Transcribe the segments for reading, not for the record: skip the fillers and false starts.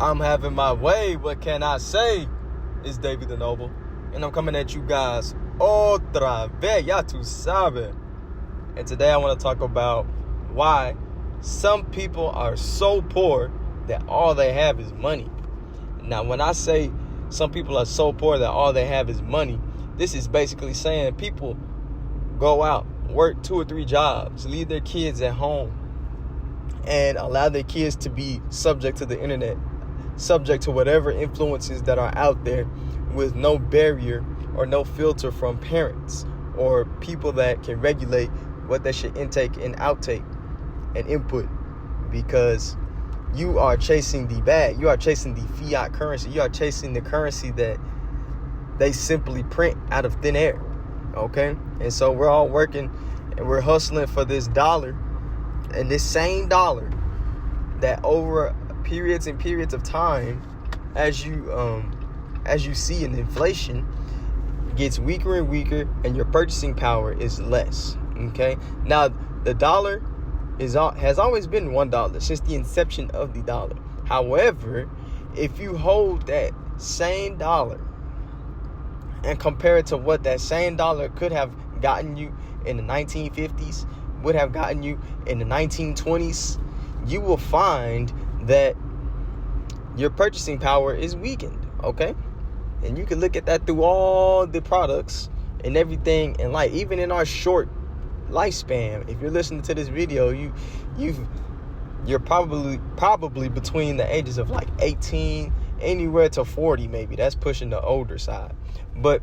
I'm having my way. What can I say? It's David the Noble, and I'm coming at you guys otra vez. Ya tu sabe. And today I want to talk about why some people are so poor that all they have is money. Now, when I say some people are so poor that all they have is money, this is basically saying people go out, work 2 or 3 jobs, leave their kids at home, and allow their kids to be subject to the internet, subject to whatever influences that are out there, with no barrier or no filter from parents or people that can regulate what they should intake and outtake and input, because you are chasing the bag. You are chasing the fiat currency. You are chasing the currency that they simply print out of thin air. Okay? And so we're all working and we're hustling for this dollar, and this same dollar that over periods and periods of time, as you see in inflation, gets weaker and weaker, and your purchasing power is less. Okay? Now, the dollar has always been $1 since the inception of the dollar. However, if you hold that same dollar and compare it to what that same dollar could have gotten you in the 1950s, would have gotten you in the 1920s, you will find that your purchasing power is weakened. Okay? And you can look at that through all the products and everything in life, even in our short lifespan. If you're listening to this video, you're probably between the ages of like 18 anywhere to 40, maybe. That's pushing the older side. But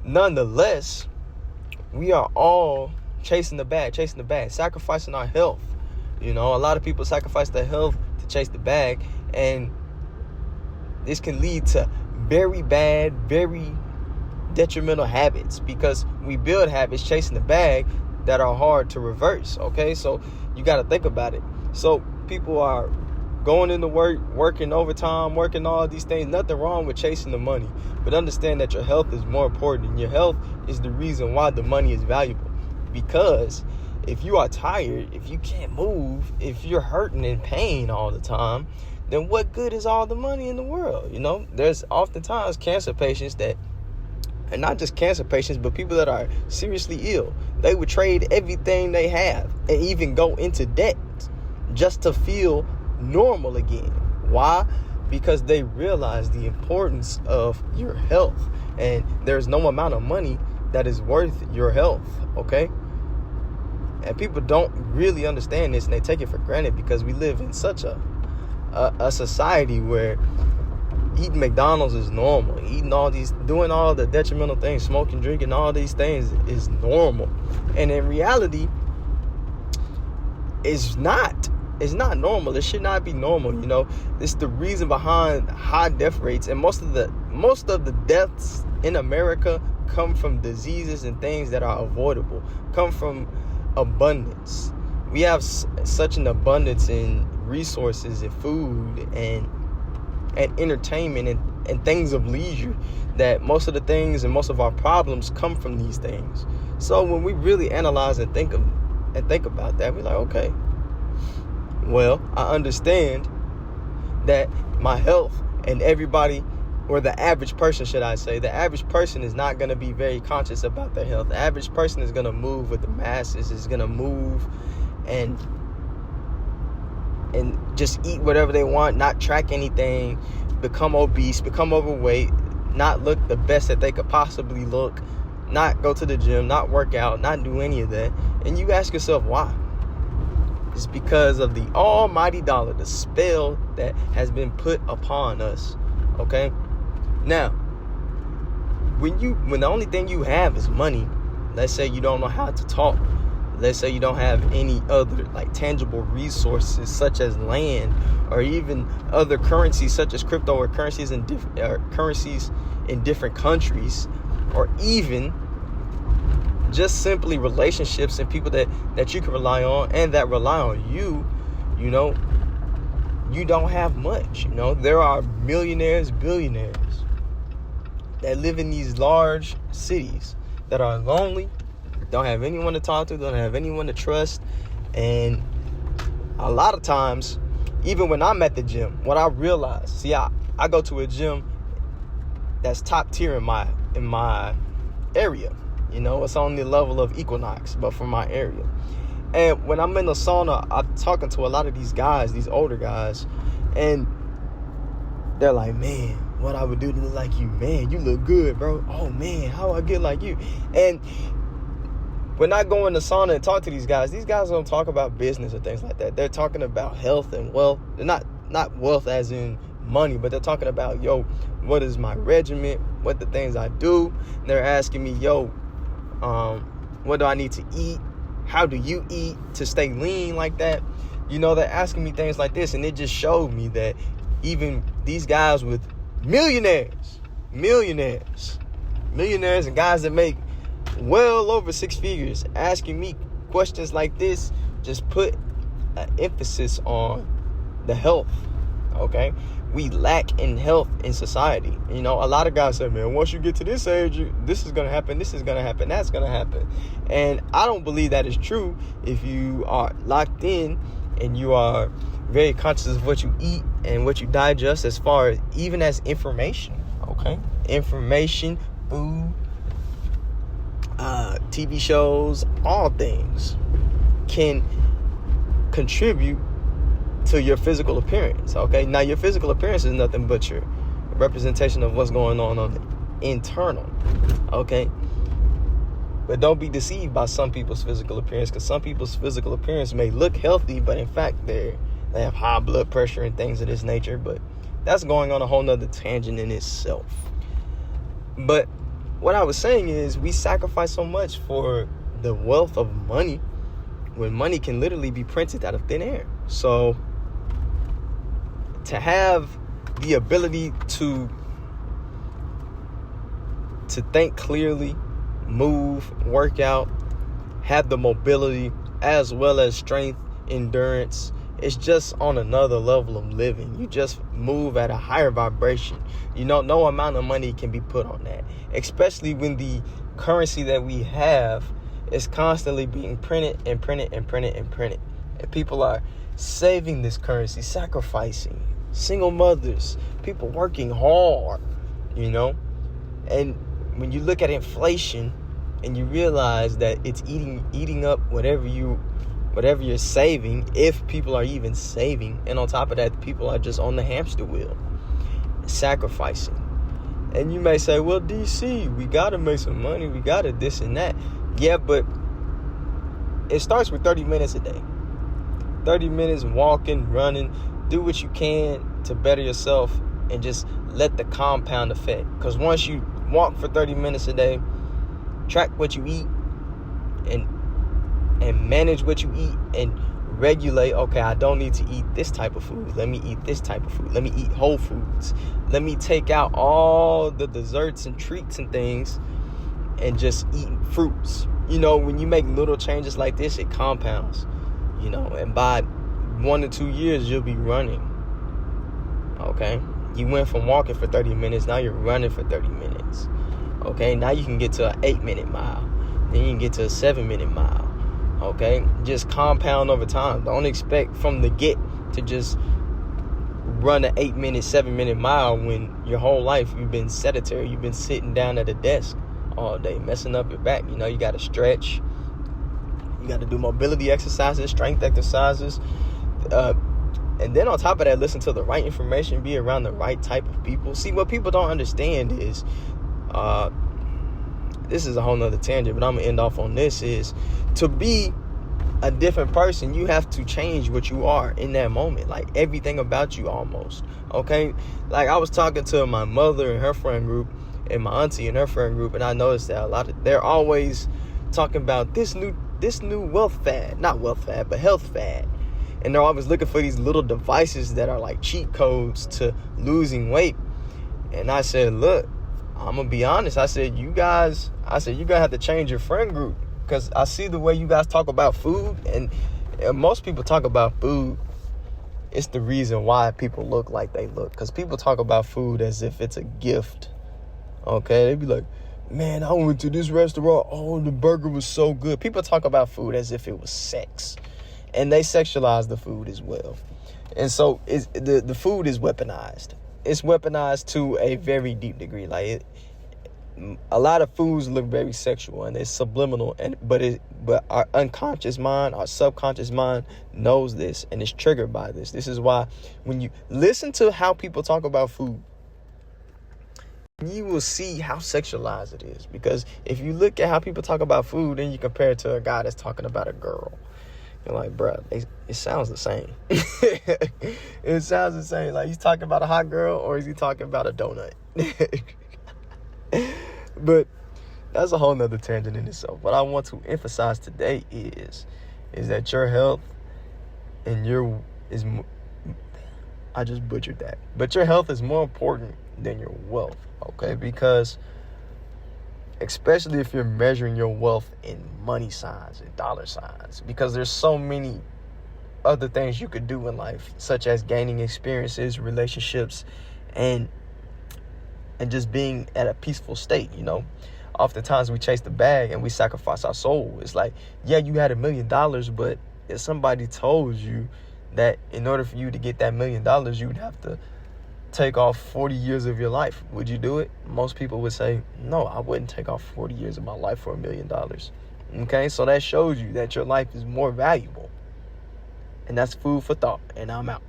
nonetheless, we are all chasing the bag, sacrificing our health. You know, a lot of people sacrifice their health to chase the bag, and this can lead to very bad, very detrimental habits, because we build habits chasing the bag that are hard to reverse. Okay, so you got to think about it. So people are going into work, working overtime, working all these things. Nothing wrong with chasing the money, but understand that your health is more important, and your health is the reason why the money is valuable. Because if you are tired, if you can't move, if you're hurting in pain all the time, then what good is all the money in the world? You know, there's oftentimes cancer patients that, and not just cancer patients, but people that are seriously ill, they would trade everything they have and even go into debt just to feel normal again. Why? Because they realize the importance of your health, and there's no amount of money that is worth your health. Okay? And people don't really understand this, and they take it for granted, because we live in such a society where eating McDonald's is normal. Doing all the detrimental things, smoking, drinking, all these things is normal. And in reality, it's not normal. It should not be normal. You know, it's the reason behind high death rates, and most of the deaths in America come from diseases and things that are avoidable, come from abundance. We have such an abundance in resources and food and entertainment and things of leisure, that most of the things and most of our problems come from these things. So when we really analyze and think about that, we're like, okay, well, I understand that my health, and everybody, or the average person, should I say, the average person is not going to be very conscious about their health. The average person is going to move with the masses, is going to move and just eat whatever they want, not track anything, become obese, become overweight, not look the best that they could possibly look, not go to the gym, not work out, not do any of that. And you ask yourself why. It's because of the almighty dollar, the spell that has been put upon us. Okay? Now, when the only thing you have is money, let's say you don't know how to talk, let's say you don't have any other like tangible resources such as land, or even other currencies such as crypto, or currencies in different countries, or even just simply relationships and people that you can rely on and that rely on you, you know, you don't have much. You know, there are millionaires, billionaires that live in these large cities that are lonely, don't have anyone to talk to, don't have anyone to trust, and a lot of times even when I'm at the gym, what I realize, see, I go to a gym that's top tier in my area. You know, it's on the level of Equinox, but from my area. And when I'm in the sauna, I'm talking to a lot of these guys, these older guys, and they're like, man, what I would do to look like you, man, you look good, bro. Oh man, how I get like you? And when I go in the sauna and talk to these guys don't talk about business or things like that. They're talking about health and wealth. They're not wealth as in money, but they're talking about, yo, what is my regimen? What the things I do? And they're asking me, yo, what do I need to eat? How do you eat to stay lean like that? You know, they're asking me things like this, and it just showed me that even these guys with millionaires and guys that make well over six figures asking me questions like this just put an emphasis on the health. Okay, we lack in health in society. You know, a lot of guys say, man, once you get to this age, this is gonna happen, that's gonna happen. And I don't believe that is true if you are locked in and you are very conscious of what you eat and what you digest, as far as even as information. Okay, information, food, TV shows, all things can contribute to your physical appearance. Okay, now your physical appearance is nothing but your representation of what's going on the internal. Okay, but don't be deceived by some people's physical appearance, because some people's physical appearance may look healthy, but in fact they have high blood pressure and things of this nature. But that's going on a whole nother tangent in itself. But what I was saying is, we sacrifice so much for the wealth of money when money can literally be printed out of thin air. So to have the ability to think clearly, move, work out, have the mobility as well as strength, endurance, it's just on another level of living. You just move at a higher vibration. You know, no amount of money can be put on that, especially when the currency that we have is constantly being printed. And people are saving this currency, sacrificing, single mothers, people working hard, you know. And when you look at inflation and you realize that it's eating up whatever you're saving, if people are even saving, and on top of that, people are just on the hamster wheel, sacrificing. And you may say, well, DC, we got to make some money, we got to this and that. Yeah, but it starts with 30 minutes a day. 30 minutes walking, running, do what you can to better yourself, and just let the compound effect. Because once you walk for 30 minutes a day, track what you eat, and manage what you eat, and regulate, okay, I don't need to eat this type of food. Let me eat this type of food. Let me eat whole foods. Let me take out all the desserts and treats and things and just eat fruits. You know, when you make little changes like this, it compounds, you know, and by 1 to 2 years, you'll be running. Okay? You went from walking for 30 minutes, now you're running for 30 minutes. Okay? Now you can get to an 8-minute mile. Then you can get to a 7-minute mile. Okay? Just compound over time. Don't expect from the get to just run an 8-minute, 7-minute mile when your whole life you've been sedentary. You've been sitting down at a desk all day, messing up your back. You know, you got to stretch. You got to do mobility exercises, strength exercises. And then on top of that, listen to the right information, be around the right type of people. See, what people don't understand is, this is a whole nother tangent, but I'm going to end off on this, is to be a different person, you have to change what you are in that moment. Like everything about you almost. Okay? Like I was talking to my mother and her friend group and my auntie and her friend group, and I noticed that they're always talking about this new wealth fad. Not wealth fad, but health fad. And they're always looking for these little devices that are like cheat codes to losing weight. And I said, look, I'm going to be honest. I said, you guys have to change your friend group. Because I see the way you guys talk about food. And most people talk about food. It's the reason why people look like they look. Because people talk about food as if it's a gift. Okay? They be like, man, I went to this restaurant. Oh, the burger was so good. People talk about food as if it was sex. And they sexualize the food as well. And so the food is weaponized. It's weaponized to a very deep degree. Like a lot of foods look very sexual and it's subliminal, but our unconscious mind, our subconscious mind knows this and is triggered by this. This is why when you listen to how people talk about food, you will see how sexualized it is. Because if you look at how people talk about food and you compare it to a guy that's talking about a girl, you're like, bruh, it sounds the same. It sounds the same. Like, he's talking about a hot girl or is he talking about a donut? But that's a whole nother tangent in itself. What I want to emphasize today is that your health and I just butchered that. But your health is more important than your wealth, okay? Because especially if you're measuring your wealth in money signs and dollar signs, because there's so many other things you could do in life, such as gaining experiences, relationships, and just being at a peaceful state. Oftentimes we chase the bag and we sacrifice our soul. It's like, yeah, you had $1 million, but if somebody told you that in order for you to get that $1 million, you would have to take off 40 years of your life, would you do it? Most people would say, no, I wouldn't take off 40 years of my life for $1 million. Okay, so that shows you that your life is more valuable. And that's food for thought. And I'm out.